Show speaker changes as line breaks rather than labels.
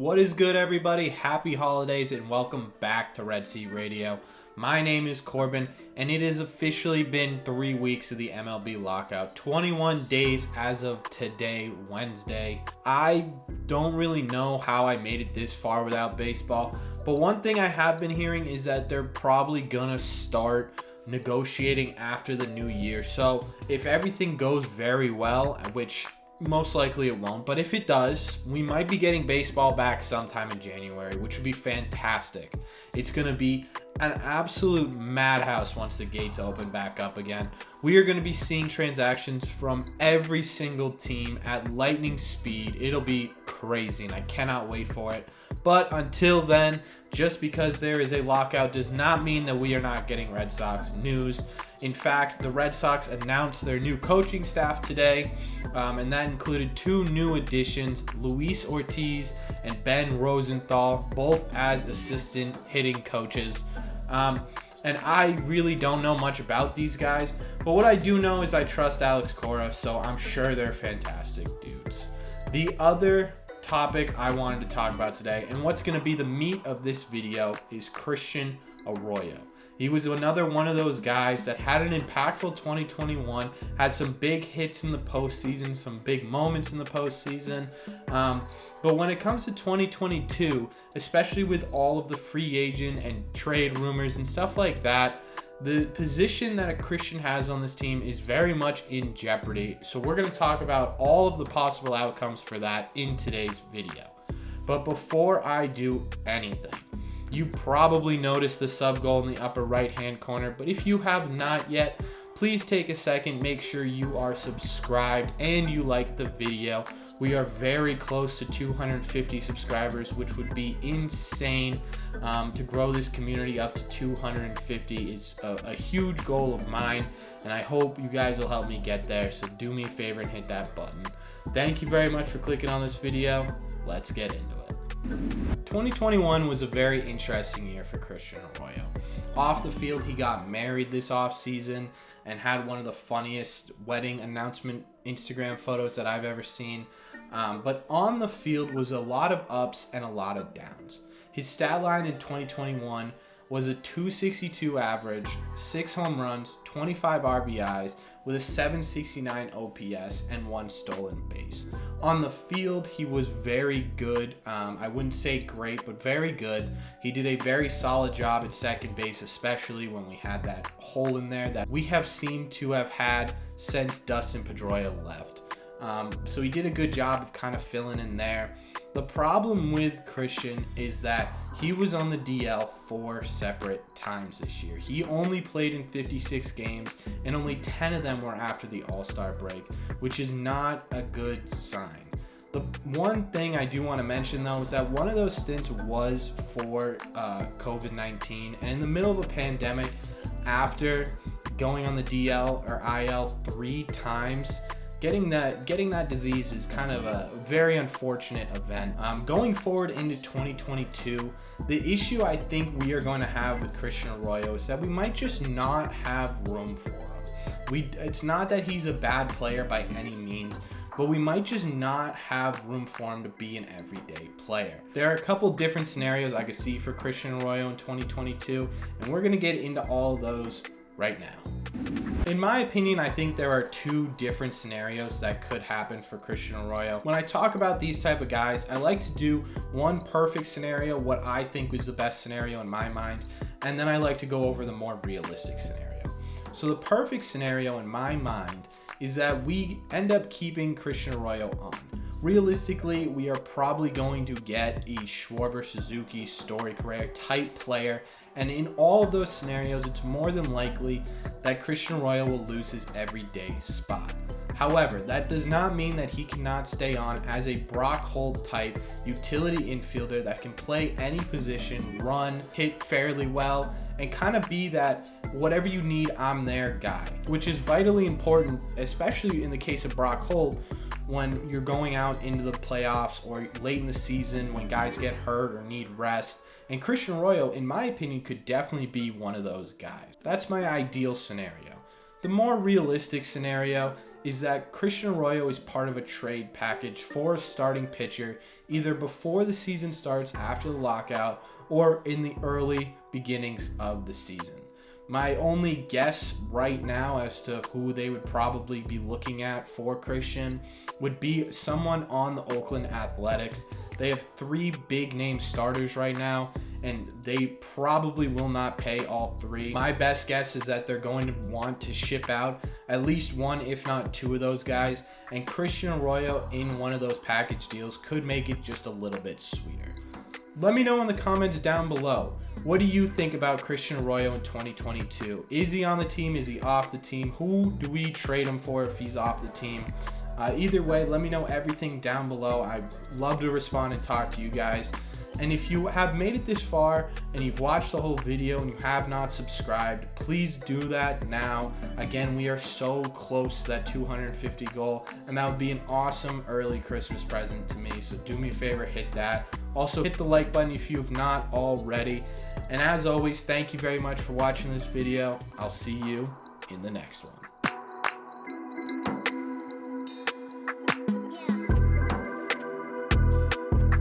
What is good, everybody? Happy holidays and welcome back to Red Sea Radio. My name is Corbin, and it has officially been 3 weeks of the MLB lockout. 21 days as of today, Wednesday. I don't really know how I made it this far without baseball, but one thing I have been hearing is that they're probably gonna start negotiating after the new year. So if everything goes very well, which most likely it won't, but if it does, we might be getting baseball back sometime in January, which would be fantastic. It's going to be an absolute madhouse once the gates open back up again. We are going to be seeing transactions from every single team at lightning speed. It'll be crazy, and I cannot wait for it. But until then, just because there is a lockout does not mean that we are not getting Red Sox news. In fact, the Red Sox announced their new coaching staff today, and that included two new additions, Luis Ortiz and Ben Rosenthal, both as assistant hitting coaches. And I really don't know much about these guys, but what I do know is I trust Alex Cora, so I'm sure they're fantastic dudes. The other topic I wanted to talk about today, and what's going to be the meat of this video, is Christian Arroyo. He was another one of those guys that had an impactful 2021, had some big hits in the postseason, some big moments in the postseason. But when it comes to 2022, especially with all of the free agent and trade rumors and stuff like that, the position that a Christian has on this team is very much in jeopardy. So we're going to talk about all of the possible outcomes for that in today's video. But before I do anything, you probably noticed the sub goal in the upper right hand corner, but if you have not yet, please take a second, make sure you are subscribed and you like the video. We are very close to 250 subscribers, which would be insane. To grow this community up to 250 is a huge goal of mine, and I hope you guys will help me get there. So do me a favor and hit that button. Thank you very much for clicking on this video. Let's get into it. 2021 was a very interesting year for Christian Arroyo. Off the field, he got married this offseason and had one of the funniest wedding announcement Instagram photos that I've ever seen. But on the field was a lot of ups and a lot of downs. His stat line in 2021 was a 262 average, 6 home runs, 25 RBIs, with a 769 OPS and 1 stolen base. On the field, he was very good. I wouldn't say great, but very good. He did a very solid job at second base, especially when we had that hole in there that we have seemed to have had since Dustin Pedroia left. So he did a good job of kind of filling in there. The problem with Christian is that he was on the DL 4 separate times this year. He only played in 56 games, and only 10 of them were after the All-Star break, which is not a good sign. The one thing I do want to mention, though, is that one of those stints was for COVID-19, and in the middle of a pandemic, after going on the DL or IL 3 times, Getting that disease is kind of a very unfortunate event. Going forward into 2022, the issue I think we are going to have with Christian Arroyo is that we might just not have room for him. It's not that he's a bad player by any means, but we might just not have room for him to be an everyday player. There are a couple different scenarios I could see for Christian Arroyo in 2022, and we're going to get into all of those right now. In my opinion, I think there are two different scenarios that could happen for Christian Arroyo. When I talk about these type of guys, I like to do one perfect scenario, what I think was the best scenario in my mind, and then I like to go over the more realistic scenario. So the perfect scenario in my mind is that we end up keeping Christian Arroyo on. Realistically, we are probably going to get a Schwarber, Suzuki, Story Correa type player, and in all of those scenarios, it's more than likely that Christian Arroyo will lose his everyday spot. However, that does not mean that he cannot stay on as a Brock Holt type utility infielder that can play any position, run, hit fairly well, and kind of be that whatever you need, I'm there guy, which is vitally important, especially in the case of Brock Holt, when you're going out into the playoffs or late in the season when guys get hurt or need rest. And Christian Arroyo, in my opinion, could definitely be one of those guys. That's my ideal scenario. The more realistic scenario is that Christian Arroyo is part of a trade package for a starting pitcher either before the season starts after the lockout or in the early beginnings of the season. My only guess right now as to who they would probably be looking at for Christian would be someone on the Oakland Athletics. They have 3 big name starters right now, and they probably will not pay all 3. My best guess is that they're going to want to ship out at least 1, if not 2 of those guys, and Christian Arroyo in one of those package deals could make it just a little bit sweeter. Let me know in the comments down below. What do you think about Christian Arroyo in 2022? Is he on the team? Is he off the team? Who do we trade him for if he's off the team? Either way, let me know everything down below. I love to respond and talk to you guys. And if you have made it this far and you've watched the whole video and you have not subscribed, please do that now. Again, we are so close to that 250 goal, and that would be an awesome early Christmas present to me. So do me a favor, hit that. Also, hit the like button if you have not already. And as always, thank you very much for watching this video. I'll see you in the next one.